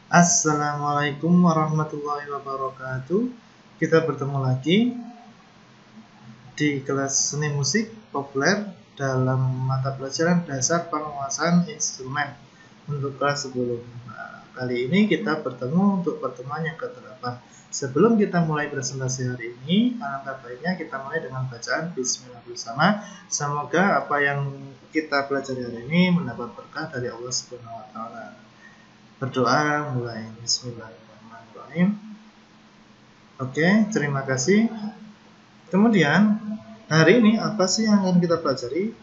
Assalamualaikum warahmatullahi wabarakatuh. Kita bertemu lagi di kelas seni musik populer dalam mata pelajaran dasar penguasaan instrumen untuk kelas 10. Kali ini kita bertemu untuk pertemuan yang ke-8. Sebelum kita mulai presentasi hari ini, alangkah baiknya kita mulai dengan bacaan Bismillah bersama. Semoga apa yang kita pelajari hari ini mendapat berkah dari Allah Subhanahu wa taala. Berdoa mulai. Bismillahirrahmanirrahim. Oke, terima kasih. Kemudian hari ini apa sih yang akan kita pelajari?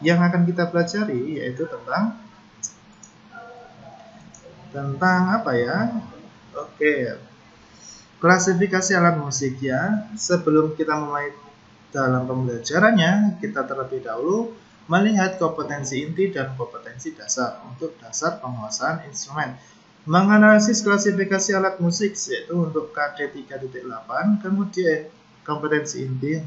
Yang akan kita pelajari yaitu tentang apa ya? Oke, klasifikasi alat musik ya. Sebelum kita mulai dalam pembelajarannya, kita terlebih dahulu melihat kompetensi inti dan kompetensi dasar untuk dasar penguasaan instrumen. Menganalisis klasifikasi alat musik yaitu untuk KD 3.8, kemudian kompetensi inti,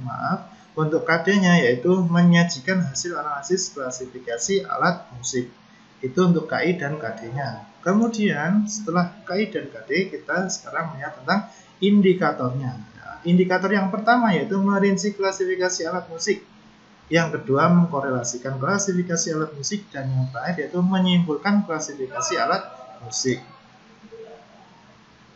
untuk KD-nya yaitu menyajikan hasil analisis klasifikasi alat musik. Itu untuk KI dan KD-nya. Kemudian setelah KI dan KD, kita sekarang melihat tentang indikatornya. Indikator yang pertama yaitu merinci klasifikasi alat musik. Yang kedua mengkorelasikan klasifikasi alat musik, dan yang terakhir yaitu menyimpulkan klasifikasi alat musik.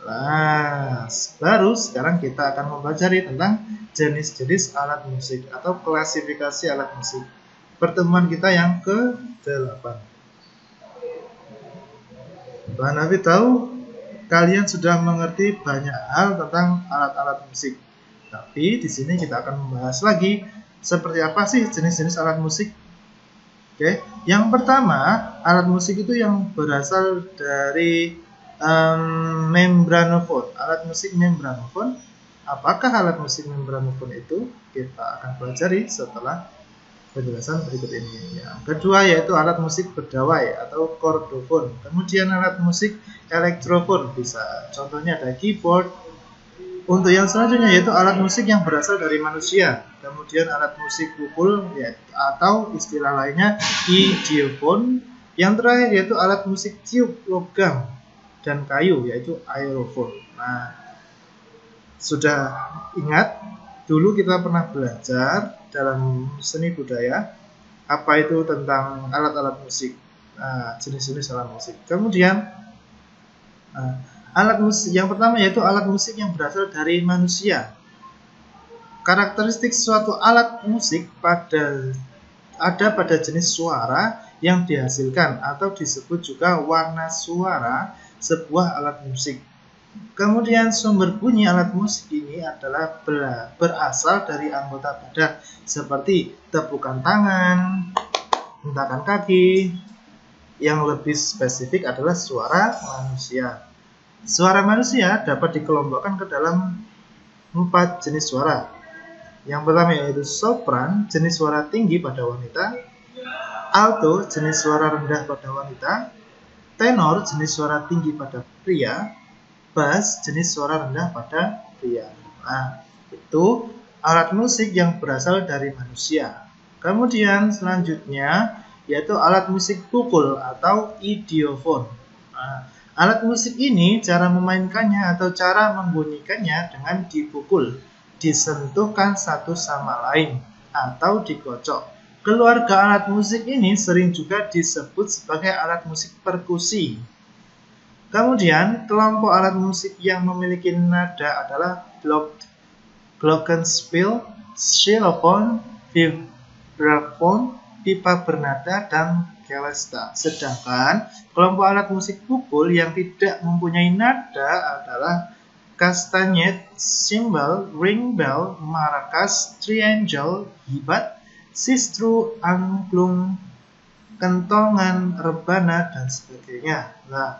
Nah, baru sekarang kita akan mempelajari tentang jenis-jenis alat musik atau klasifikasi alat musik. Pertemuan kita yang ke-8. Pak Nabi tahu kalian sudah mengerti banyak hal tentang alat-alat musik. Tapi di sini kita akan membahas lagi seperti apa sih jenis-jenis alat musik. Oke, yang pertama, alat musik itu yang berasal dari membranofon. Alat musik membranofon. Apakah alat musik membranofon itu? Kita akan pelajari setelah penjelasan berikut ini. Yang kedua yaitu alat musik berdawai atau kordofon. Kemudian alat musik elektrofon, bisa contohnya ada keyboard. Untuk yang selanjutnya yaitu alat musik yang berasal dari manusia. Kemudian alat musik pukul atau istilah lainnya idiofon. Yang terakhir yaitu alat musik tiup logam dan kayu yaitu aerofon. Nah, sudah ingat dulu kita pernah belajar dalam seni budaya apa itu tentang alat-alat musik, jenis-jenis alat musik. Kemudian alat musik yang pertama yaitu alat musik yang berasal dari manusia. Karakteristik suatu alat musik ada pada jenis suara yang dihasilkan atau disebut juga warna suara sebuah alat musik. Kemudian sumber bunyi alat musik ini adalah berasal dari anggota badan seperti tepukan tangan, hentakan kaki. Yang lebih spesifik adalah suara manusia. Suara manusia dapat dikelompokkan ke dalam 4 jenis suara. Yang pertama yaitu sopran, jenis suara tinggi pada wanita; alto, jenis suara rendah pada wanita; tenor, jenis suara tinggi pada pria; bass, jenis suara rendah pada pria. Nah, itu alat musik yang berasal dari manusia. Kemudian selanjutnya yaitu alat musik pukul atau idiofon. Nah, alat musik ini cara memainkannya atau cara membunyikannya dengan dipukul, disentuhkan satu sama lain, atau dikocok. Keluarga alat musik ini sering juga disebut sebagai alat musik perkusi. Kemudian kelompok alat musik yang memiliki nada adalah glockenspiel, xylophone, vibraphon, pipa bernada, dan celesta. Sedangkan kelompok alat musik pukul yang tidak mempunyai nada adalah kastagnet, cymbal, ring bell, maracas, triangle, hibat, sistru, angklung, kentongan, rebana, dan sebagainya. Nah,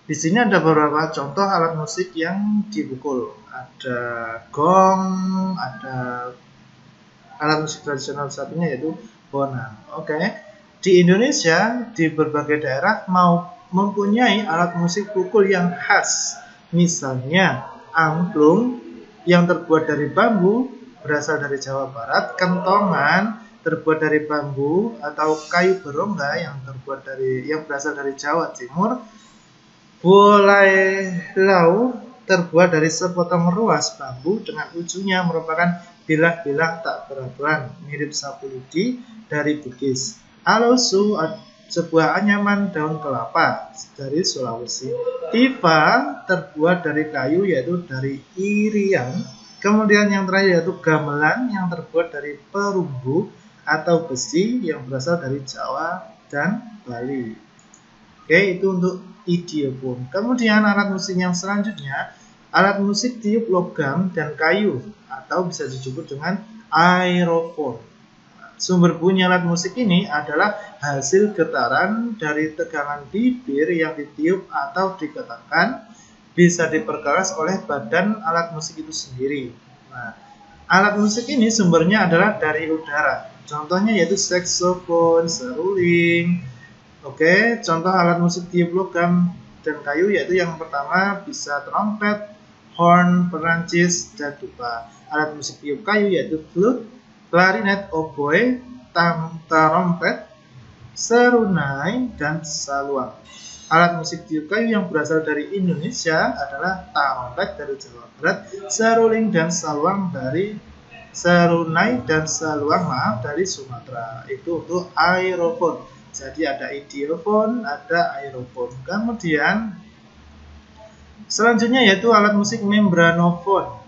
di sini ada beberapa contoh alat musik yang dipukul. Ada gong, ada alat musik tradisional satunya yaitu bonang. Oke. Di Indonesia, di berbagai daerah mempunyai alat musik pukul yang khas. Misalnya angklung yang terbuat dari bambu berasal dari Jawa Barat, kentongan terbuat dari bambu atau kayu berongga yang berasal dari Jawa Timur, Bolailau terbuat dari sepotong ruas bambu dengan ujungnya merupakan bilah-bilah tak beraturan mirip sapu lidi dari Bugis. Alosu sebuah anyaman daun kelapa dari Sulawesi. Tifa terbuat dari kayu yaitu dari irian. Kemudian yang terakhir yaitu gamelan yang terbuat dari perunggu atau besi yang berasal dari Jawa dan Bali. Oke, itu untuk idiofon. Kemudian alat musik yang selanjutnya, alat musik tiup logam dan kayu atau bisa disebut dengan aerofon. Sumber bunyi alat musik ini adalah hasil getaran dari tegangan bibir yang ditiup atau diketakkan, bisa diperkeras oleh badan alat musik itu sendiri. Nah, alat musik ini sumbernya adalah dari udara. Contohnya yaitu saksofon, seruling. Oke, contoh alat musik tiup logam dan kayu yaitu yang pertama bisa trompet, horn, perancis, dan tuba. Alat musik tiup kayu yaitu flute, klarinet, oboe, trompet, serunai, dan saluang. Alat musik tiup kayu yang berasal dari Indonesia adalah trompet dari Jawa Barat, seruling dan saluang dari serunai dan saluang dari Sumatera. Itu untuk aerofon. Jadi ada idiofon, ada aerofon. Kemudian selanjutnya yaitu alat musik membranofon.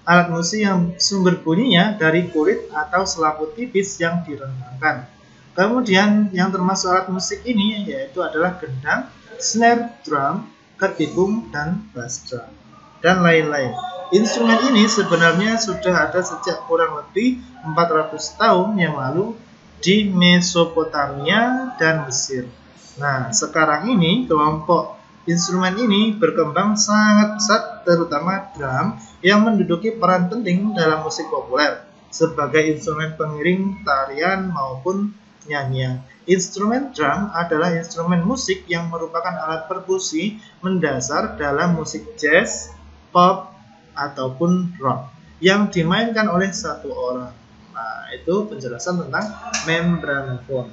Alat musik yang sumber bunyinya dari kulit atau selaput tipis yang direndangkan. Kemudian yang termasuk alat musik ini yaitu adalah gendang, snare drum, ketikung, dan bass drum, dan lain-lain. Instrumen ini sebenarnya sudah ada sejak kurang lebih 400 tahun yang lalu di Mesopotamia dan Mesir. Nah, sekarang ini kelompok instrumen ini berkembang sangat pesat, terutama drum yang menduduki peran penting dalam musik populer sebagai instrumen pengiring tarian maupun nyanyian. Instrumen drum adalah instrumen musik yang merupakan alat perkusi mendasar dalam musik jazz, pop, ataupun rock yang dimainkan oleh satu orang. Nah, itu penjelasan tentang membranofon.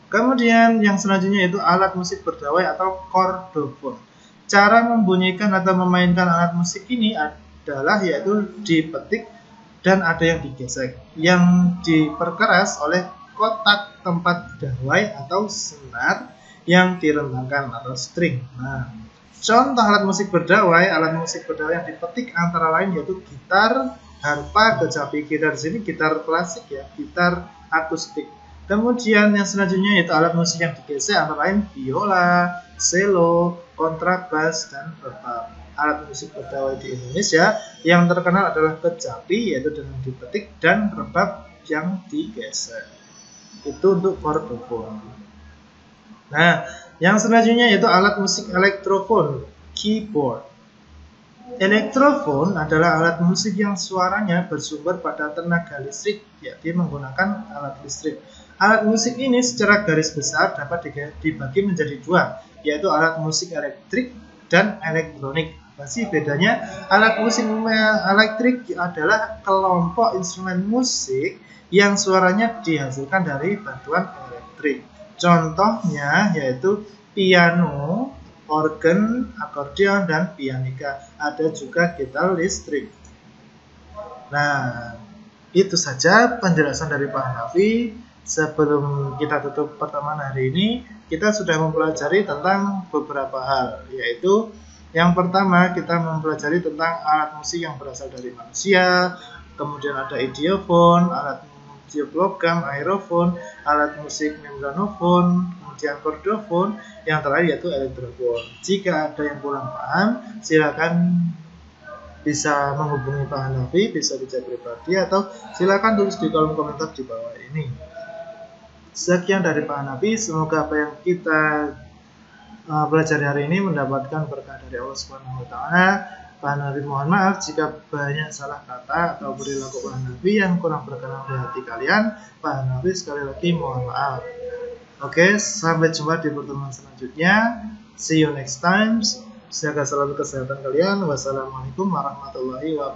Kemudian yang selanjutnya yaitu alat musik berdawai atau kordofon. Cara membunyikan atau memainkan alat musik ini adalah yaitu dipetik dan ada yang digesek, yang diperkeras oleh kotak tempat dawai atau senar yang direndangkan atau string. Nah, contoh alat musik berdawai yang dipetik antara lain yaitu gitar, harpa, kecapi. Gitar di sini gitar klasik ya, gitar akustik. Kemudian yang selanjutnya yaitu alat musik yang digesek antara lain biola, cello, kontrabas, dan rebab. Alat musik berdawai di Indonesia yang terkenal adalah kecapi yaitu dengan dipetik dan rebab yang digesek. Itu untuk kordofon. Nah, yang selanjutnya yaitu alat musik elektrofon, keyboard. Elektrofon adalah alat musik yang suaranya bersumber pada tenaga listrik, yaitu menggunakan alat listrik. Alat musik ini secara garis besar dapat dibagi menjadi dua, yaitu alat musik elektrik dan elektronik. Apa sih bedanya? Alat musik elektrik adalah kelompok instrumen musik yang suaranya dihasilkan dari bantuan elektrik. Contohnya yaitu piano, organ, akordeon, dan pianika. Ada juga gitar listrik. Nah, itu saja penjelasan dari Pak Hanafi. Sebelum kita tutup pertemuan hari ini, kita sudah mempelajari tentang beberapa hal, yaitu yang pertama kita mempelajari tentang alat musik yang berasal dari manusia, kemudian ada idiofon, alat tiup logam, aerofon, alat musik membranofon, kemudian kordofon, yang terakhir yaitu elektrofon. Jika ada yang kurang paham, silakan bisa menghubungi Pak Hanafi, bisa di chat pribadi, atau silakan tulis di kolom komentar di bawah ini. Sekian dari Pak Hanafi, semoga apa yang kita pelajari hari ini mendapatkan berkah dari Allah Subhanahu wa taala. Pak Hanafi mohon maaf jika banyak salah kata atau perilaku Pak Hanafi yang kurang berkenan di hati kalian. Pak Hanafi sekali lagi mohon maaf. Oke, sampai jumpa di pertemuan selanjutnya. See you next time. Jaga selalu kesehatan kalian. Wassalamualaikum warahmatullahi wabarakatuh.